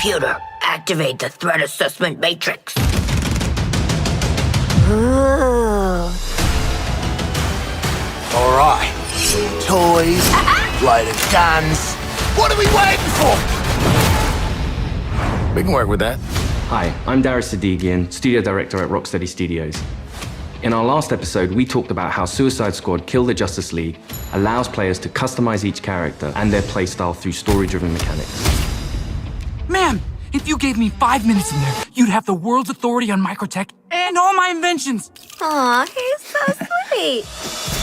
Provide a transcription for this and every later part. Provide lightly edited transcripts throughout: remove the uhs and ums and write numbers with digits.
Computer, activate the threat assessment matrix. Ooh. All right. Toys, loaded guns. What are we waiting for? We can work with that. Hi, I'm Darius Sadigian, Studio Director at Rocksteady Studios. In our last episode, we talked about how Suicide Squad Kill the Justice League allows players to customize each character and their playstyle through story-driven mechanics. Man, if you gave me 5 minutes in there, you'd have the world's authority on microtech and all my inventions. Aw, he's so sweet.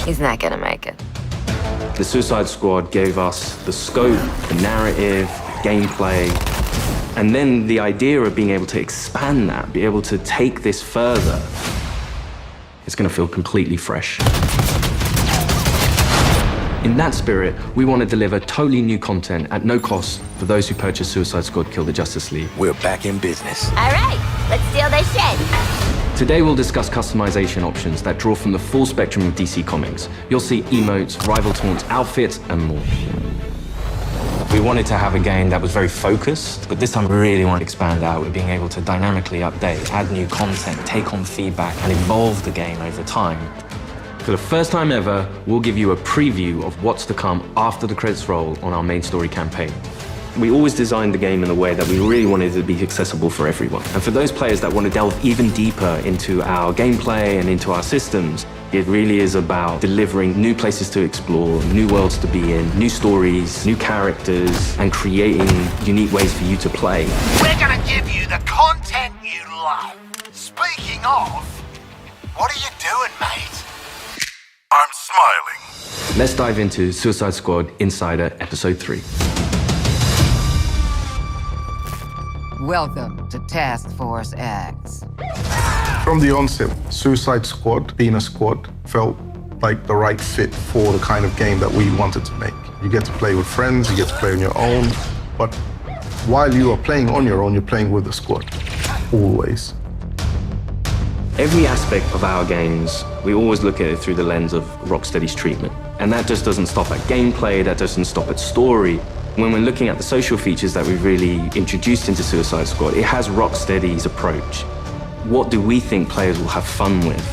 He's not gonna make it. The Suicide Squad gave us the scope, the narrative, the gameplay, and then the idea of being able to expand that, be able to take this further. It's going to feel completely fresh. In that spirit, we want to deliver totally new content at no cost for those who purchase Suicide Squad Kill the Justice League. We're back in business. All right, let's steal this shit. Today we'll discuss customization options that draw from the full spectrum of DC Comics. You'll see emotes, rival taunts, outfits, and more. We wanted to have a game that was very focused, but this time we really want to expand out with being able to dynamically update, add new content, take on feedback, and evolve the game over time. For the first time ever, we'll give you a preview of what's to come after the credits roll on our main story campaign. We always designed the game in a way that we really wanted it to be accessible for everyone. And for those players that want to delve even deeper into our gameplay and into our systems, it really is about delivering new places to explore, new worlds to be in, new stories, new characters, and creating unique ways for you to play. We're gonna give you the content you love. Speaking of, what are you doing, mate? I'm smiling. Let's dive into Suicide Squad Insider Episode 3. Welcome to Task Force X. From the onset, Suicide Squad, being a squad, felt like the right fit for the kind of game that we wanted to make. You get to play with friends, you get to play on your own, but while you are playing on your own, you're playing with the squad, always. Every aspect of our games, we always look at it through the lens of Rocksteady's treatment. And that just doesn't stop at gameplay, that doesn't stop at story. When we're looking at the social features that we've really introduced into Suicide Squad, it has Rocksteady's approach. What do we think players will have fun with?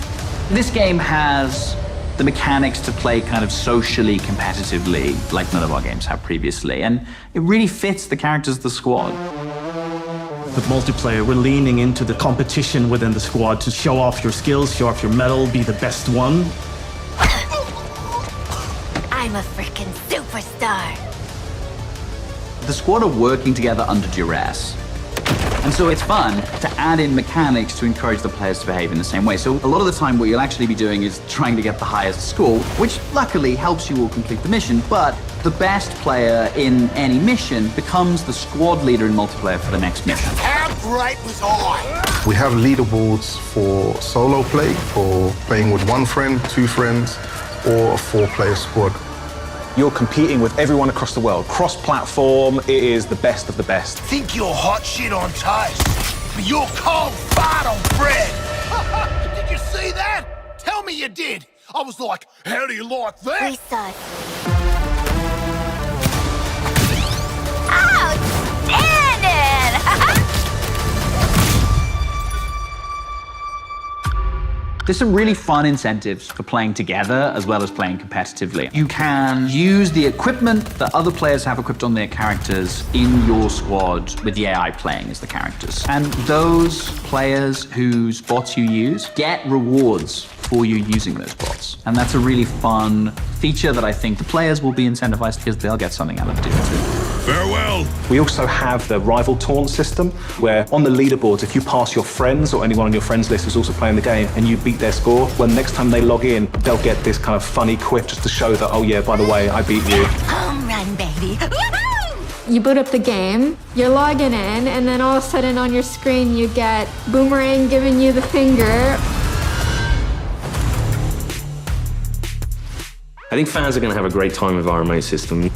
This game has the mechanics to play kind of socially competitively, like none of our games have previously, and it really fits the characters of the squad. With multiplayer, we're leaning into the competition within the squad to show off your skills, show off your mettle, be the best one. I'm a freaking superstar. The squad are working together under duress. And so it's fun to add in mechanics to encourage the players to behave in the same way. So a lot of the time what you'll actually be doing is trying to get the highest score, which luckily helps you all complete the mission, but the best player in any mission becomes the squad leader in multiplayer for the next mission. How great was I? We have leaderboards for solo play, for playing with one friend, two friends, or a 4-player squad. You're competing with everyone across the world. Cross-platform, it is the best of the best. Think you're hot shit on toast, but you're cold fart on bread. Did you see that? Tell me you did. I was like, how do you like that? Precisely. Outstanding! There's some really fun incentives for playing together as well as playing competitively. You can use the equipment that other players have equipped on their characters in your squad with the AI playing as the characters. And those players whose bots you use get rewards for you using those bots. And that's a really fun feature that I think the players will be incentivized because they'll get something out of doing too. Farewell. We also have the rival taunt system, where on the leaderboards, if you pass your friends or anyone on your friends list who's also playing the game and you beat their score, well, next time they log in, they'll get this kind of funny quip just to show that, oh yeah, by the way, I beat you. Home run, baby. You boot up the game, you're logging in, and then all of a sudden on your screen you get Boomerang giving you the finger. I think fans are going to have a great time with our remote system.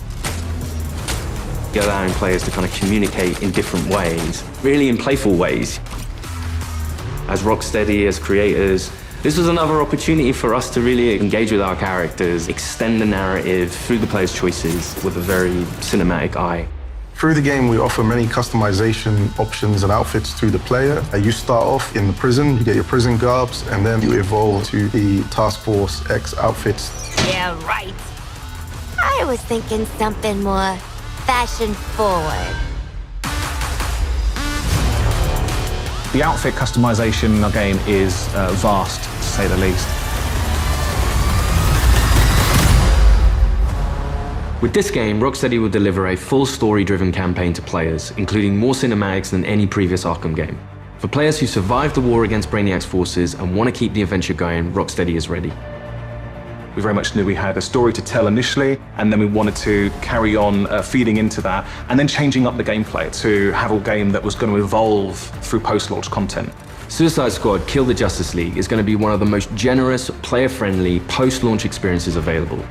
Allowing players to kind of communicate in different ways, really in playful ways. As Rocksteady, as creators, this was another opportunity for us to really engage with our characters, extend the narrative through the players' choices with a very cinematic eye. Through the game, we offer many customization options and outfits to the player. You start off in the prison, you get your prison garbs, and then you evolve to the Task Force X outfits. Yeah, right. I was thinking something more fashion forward. The outfit customization in our game is vast, to say the least. With this game, Rocksteady will deliver a full story-driven campaign to players, including more cinematics than any previous Arkham game. For players who survived the war against Brainiac's forces and want to keep the adventure going, Rocksteady is ready. We very much knew we had a story to tell initially, and then we wanted to carry on feeding into that, and then changing up the gameplay to have a game that was going to evolve through post-launch content. Suicide Squad Kill the Justice League is going to be one of the most generous, player-friendly, post-launch experiences available.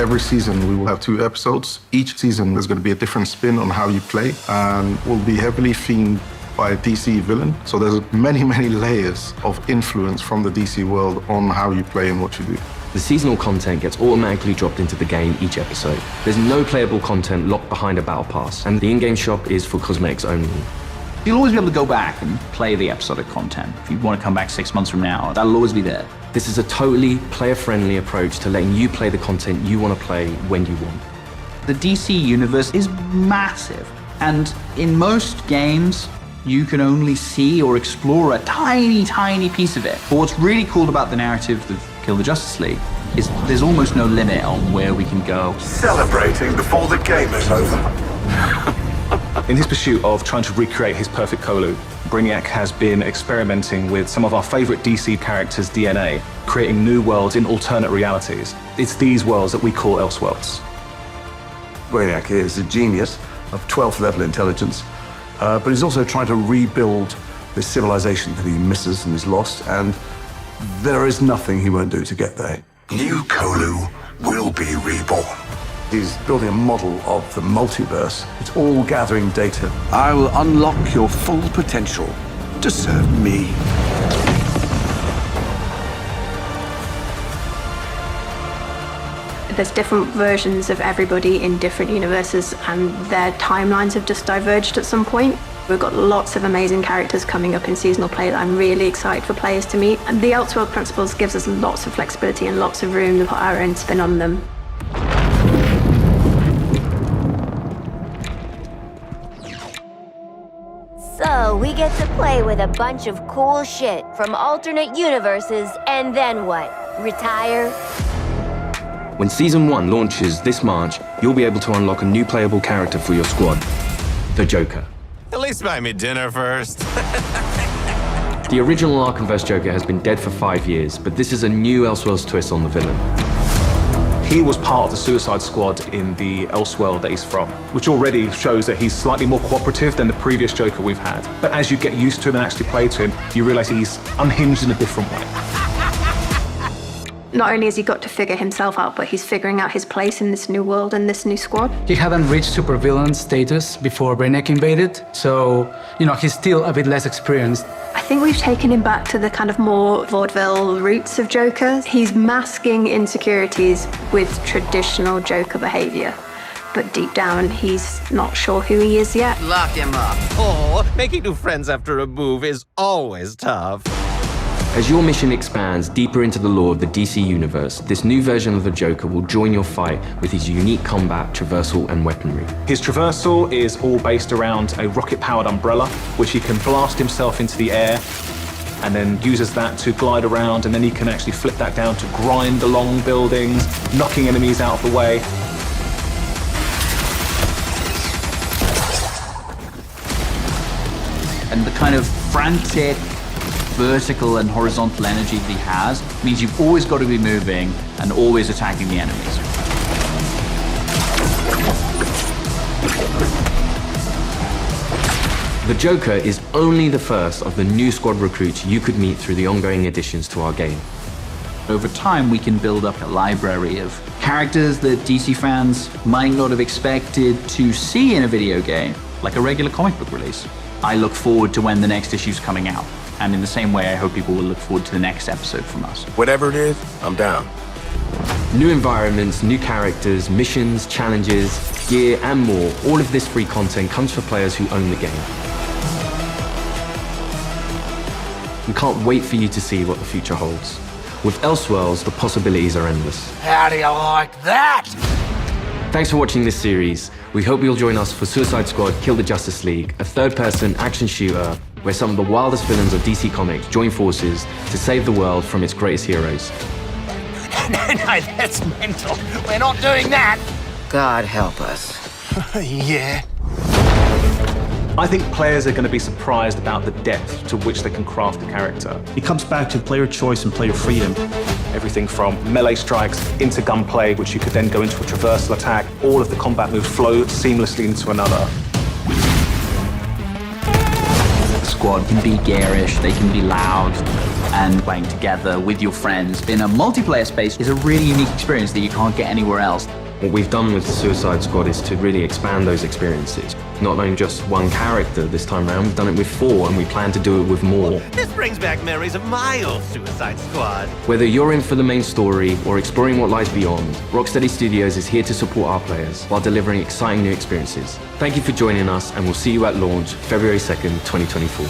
Every season we will have 2 episodes. Each season there's going to be a different spin on how you play, and will be heavily themed by a DC villain. So there's many, many layers of influence from the DC world on how you play and what you do. The seasonal content gets automatically dropped into the game each episode. There's no playable content locked behind a battle pass, and the in-game shop is for cosmetics only. You'll always be able to go back and play the episodic content. If you want to come back 6 months from now, that'll always be there. This is a totally player-friendly approach to letting you play the content you want to play when you want. The DC universe is massive, and in most games, you can only see or explore a tiny, tiny piece of it. But what's really cool about the narrative of Kill the Justice League is there's almost no limit on where we can go. Celebrating before the game is over. In his pursuit of trying to recreate his perfect Kolu, Brainiac has been experimenting with some of our favorite DC characters' DNA, creating new worlds in alternate realities. It's these worlds that we call Elseworlds. Brainiac is a genius of 12th level intelligence, but he's also trying to rebuild this civilization that he misses and is lost, and there is nothing he won't do to get there. New Kolu will be reborn. He's building a model of the multiverse. It's all gathering data. I will unlock your full potential to serve me. There's different versions of everybody in different universes, and their timelines have just diverged at some point. We've got lots of amazing characters coming up in seasonal play that I'm really excited for players to meet. And the Elseworld Principles gives us lots of flexibility and lots of room to put our own spin on them. So we get to play with a bunch of cool shit from alternate universes, and then what? Retire? When Season 1 launches this March, you'll be able to unlock a new playable character for your squad, the Joker. At least buy me dinner first. The original Arkhamverse Joker has been dead for 5 years, but this is a new Elseworlds twist on the villain. He was part of the Suicide Squad in the Elseworld that he's from, which already shows that he's slightly more cooperative than the previous Joker we've had. But as you get used to him and actually play to him, you realize he's unhinged in a different way. Not only has he got to figure himself out, but he's figuring out his place in this new world and this new squad. He hadn't reached supervillain status before Brainiac invaded, so, he's still a bit less experienced. I think we've taken him back to the kind of more vaudeville roots of Joker. He's masking insecurities with traditional Joker behavior. But deep down, he's not sure who he is yet. Lock him up. Oh, making new friends after a move is always tough. As your mission expands deeper into the lore of the DC universe, this new version of the Joker will join your fight with his unique combat, traversal, and weaponry. His traversal is all based around a rocket-powered umbrella, which he can blast himself into the air, and then uses that to glide around, and then he can actually flip that down to grind along buildings, knocking enemies out of the way. And the kind of frantic, vertical and horizontal energy that he has means you've always got to be moving and always attacking the enemies. The Joker is only the first of the new squad recruits you could meet through the ongoing additions to our game. Over time, we can build up a library of characters that DC fans might not have expected to see in a video game, like a regular comic book release. I look forward to when the next issue's coming out. And in the same way, I hope people will look forward to the next episode from us. Whatever it is, I'm down. New environments, new characters, missions, challenges, gear, and more. All of this free content comes for players who own the game. We can't wait for you to see what the future holds. With Elseworlds, the possibilities are endless. How do you like that? Thanks for watching this series. We hope you'll join us for Suicide Squad Kill the Justice League, a third-person action shooter where some of the wildest villains of DC Comics join forces to save the world from its greatest heroes. No, that's mental. We're not doing that. God help us. Yeah. I think players are going to be surprised about the depth to which they can craft a character. It comes back to player choice and player freedom. Everything from melee strikes into gunplay, which you could then go into a traversal attack. All of the combat moves flow seamlessly into another. The squad can be garish, they can be loud, and playing together with your friends in a multiplayer space is a really unique experience that you can't get anywhere else. What we've done with the Suicide Squad is to really expand those experiences. Not only just one character this time around, we've done it with 4, and we plan to do it with more. This brings back memories of my old Suicide Squad. Whether you're in for the main story or exploring what lies beyond, Rocksteady Studios is here to support our players while delivering exciting new experiences. Thank you for joining us, and we'll see you at launch February 2nd, 2024.